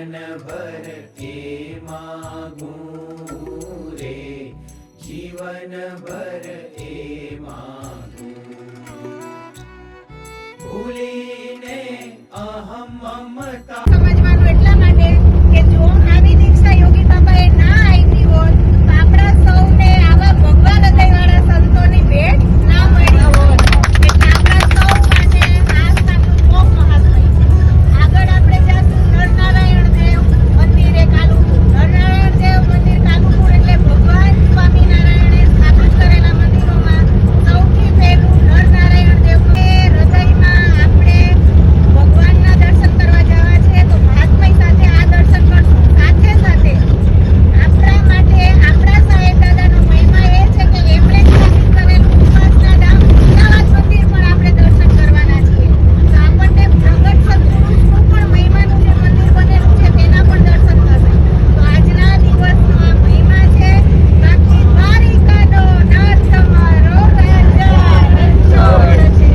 જીવન ભર એ માગું રે, જીવન ભર એ માગું, ભૂલીને અહમ મમતા. સમજવાનું એટલા માટે કે જો આવી દીક્ષા યોગી બાબાએ ના આપી હોત તો આપણા સૌને આવા ભગવાન હૃદયવાળા સંતોની ભેટ ના મળી હોત. એટલે આપણા સૌ માટે આ સ્થાનનું બહુ મહત્વ છે. આગળ આપણે જાશું નરનારાયણ દેવ મંદિરે કાલુપુર. નરનારાયણ દેવ મંદિર કાલુપુર એટલે ભગવાન સ્વામિનારાયણે સ્થાપિત કરેલા મંદિરોમાં સૌથી પહેલું નરનારાયણ દેવ. હૃદયમાં આપણે ભગવાનના દર્શન કરવા જવા છે તો મહાત્મય સાથે આ દર્શન કરશું. સાથે સાથે આપણા માટે આપણા સાહેબ દાદાનો મહિમા એ છે કે એમણે સ્થાપિત કરેલું ઉપાસના ધામ અમદાવાદ મંદિર પણ આપણે દર્શન કરવાના છીએ. તો આપણને પ્રગટ સત્પુરુષનું પણ મહિમાનું જે મંદિર બનેલું છે તેના પણ દર્શન થશે. તો આજના દિવસનો આ મહિમા છે. બાકી દ્વારિકાનો નાથ તમારો રાજા રણછોડ છે.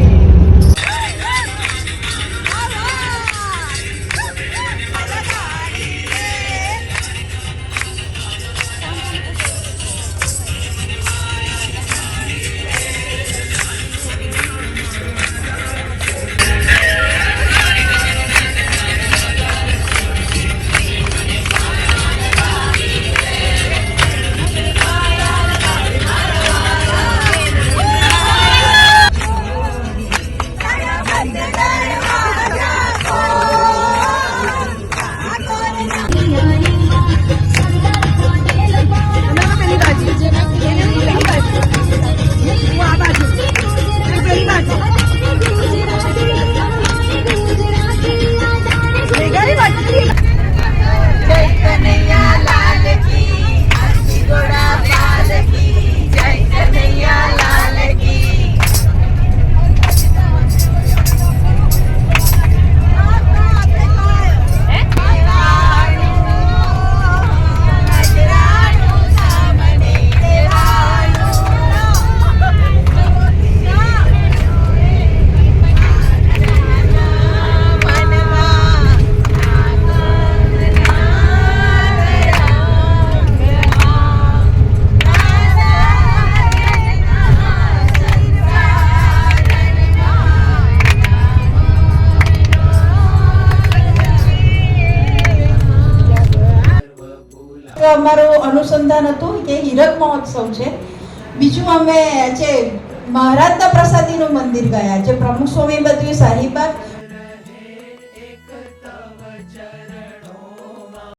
અમારું અનુસંધાન હતું કે હીરક મહોત્સવ છે. બીજું અમે છે મહારાજના પ્રસાદીનું મંદિર ગયા, જે પ્રમુખ સ્વામી બધું સાહિબાગ